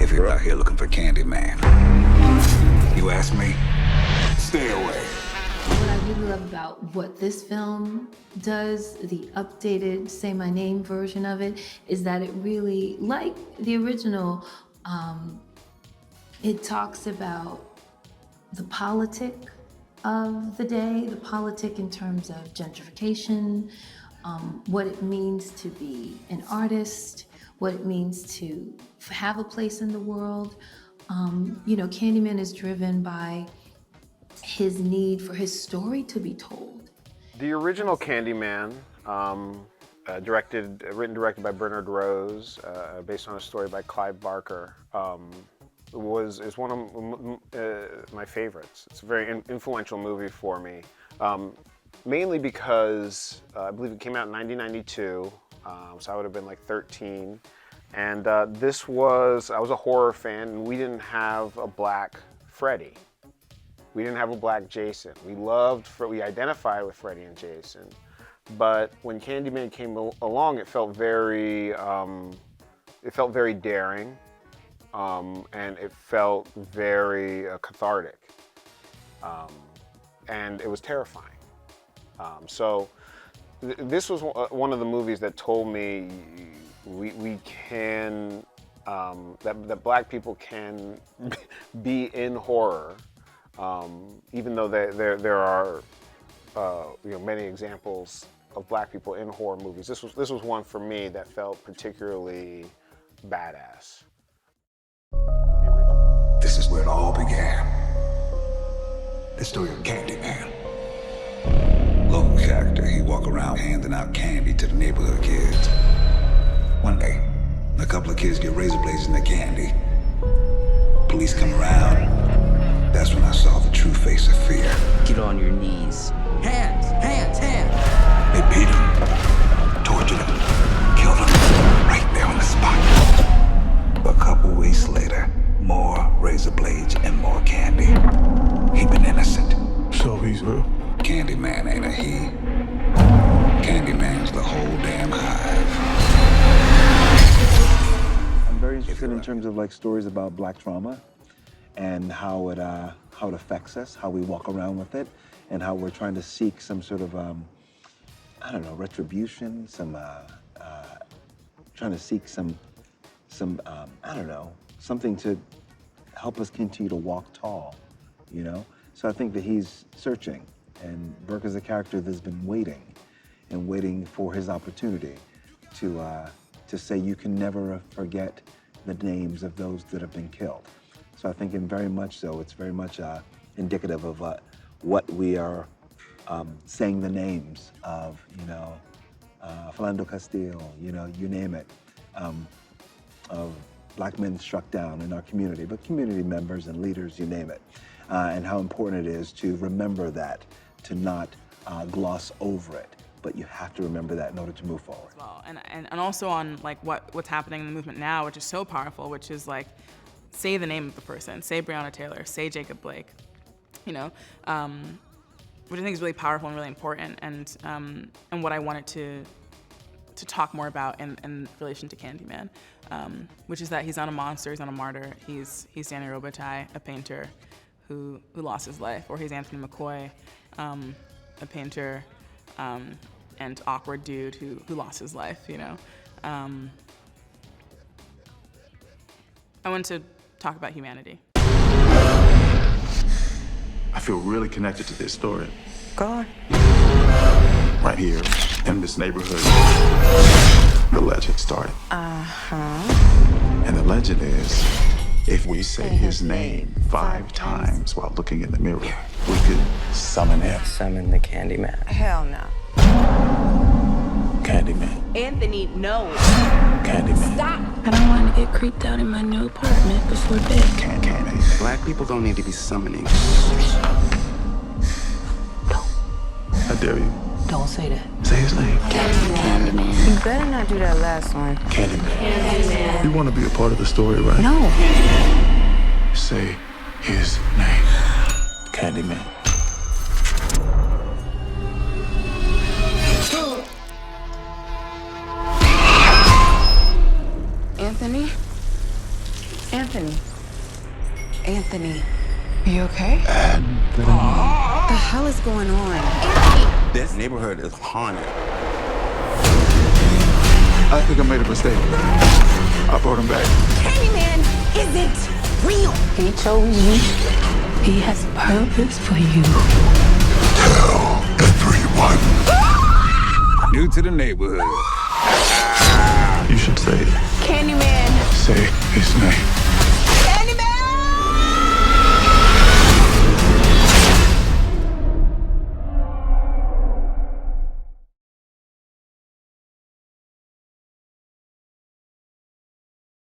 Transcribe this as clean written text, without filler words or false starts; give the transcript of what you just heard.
if you're out here looking for Candyman. You ask me, stay away. What I really love about what this film does, the updated Say My Name version of it, is that it really, like the original, it talks about the politic of the day, the politic in terms of gentrification, what it means to be an artist, what it means to have a place in the world. You know, Candyman is driven by his need for his story to be told. The original Candyman, written and directed by Bernard Rose, based on a story by Clive Barker, is one of my favorites. It's a very influential movie for me, mainly because I believe it came out in 1992, so I would have been like 13. And I was a horror fan, and we didn't have a black Freddy. We didn't have a black Jason. We identified with Freddy and Jason. But when Candyman came along, it felt very daring, and it felt very cathartic. And it was terrifying. So this was one of the movies that told me we can, that black people can be in horror, even though there are many examples of black people in horror movies. This was one for me that felt particularly badass. This is where it all began. The story of Candyman. Local character, he walk around handing out candy to the neighborhood kids. One day, a couple of kids get razor blades in their candy. Police come around. That's when I saw the true face of fear. Get on your knees. Hands, hands, hands. They beat him, tortured him, killed him, right there on the spot. A couple weeks later, more razor blades and more candy. He been innocent. So he's real? Candyman ain't a he. Candyman's the whole damn hive. I'm very interested in terms of like stories about black trauma and how it affects us, how we walk around with it, and how we're trying to seek some sort of, I don't know, retribution, trying to seek some I don't know, something to help us continue to walk tall, you know? So I think that he's searching, and Burke is a character that's been waiting for his opportunity to say you can never forget the names of those that have been killed. So I think very much so, it's very much indicative of what we are saying the names of, you know, Philando Castile, you know, you name it, of black men struck down in our community, but community members and leaders, you name it, and how important it is to remember that, to not gloss over it, but you have to remember that in order to move forward. Well, and also on like what's happening in the movement now, which is so powerful, which is like, say the name of the person, say Breonna Taylor, say Jacob Blake, you know, which I think is really powerful and really important, and what I wanted to talk more about in relation to Candyman, which is that he's not a monster, he's not a martyr, he's Danny Robitaille, a painter who lost his life, or he's Anthony McCoy, a painter and awkward dude who lost his life, you know. I wanted to talk about humanity. I feel really connected to this story. Go on. Right here, in this neighborhood, the legend started. And the legend is, if we say his name 5 times while looking in the mirror, we could summon him. Summon the Candyman. Hell no. Candyman. Anthony, no. Candyman. Stop. I don't want to get creeped out in my new apartment before bed. Candyman. Black people don't need to be summoning. I dare you. Don't say that. Say his name. Candyman. You better not do that last one. Candyman. You want to be a part of the story, right? No. Say his name. Candyman. Anthony? Anthony. Anthony. Are you okay? What the hell is going on? This neighborhood is haunted. I think I made a mistake. I brought him back. Candyman isn't real. He chose you. He has purpose for you. Tell everyone. New to the neighborhood. You should say it. Candyman. Say his name.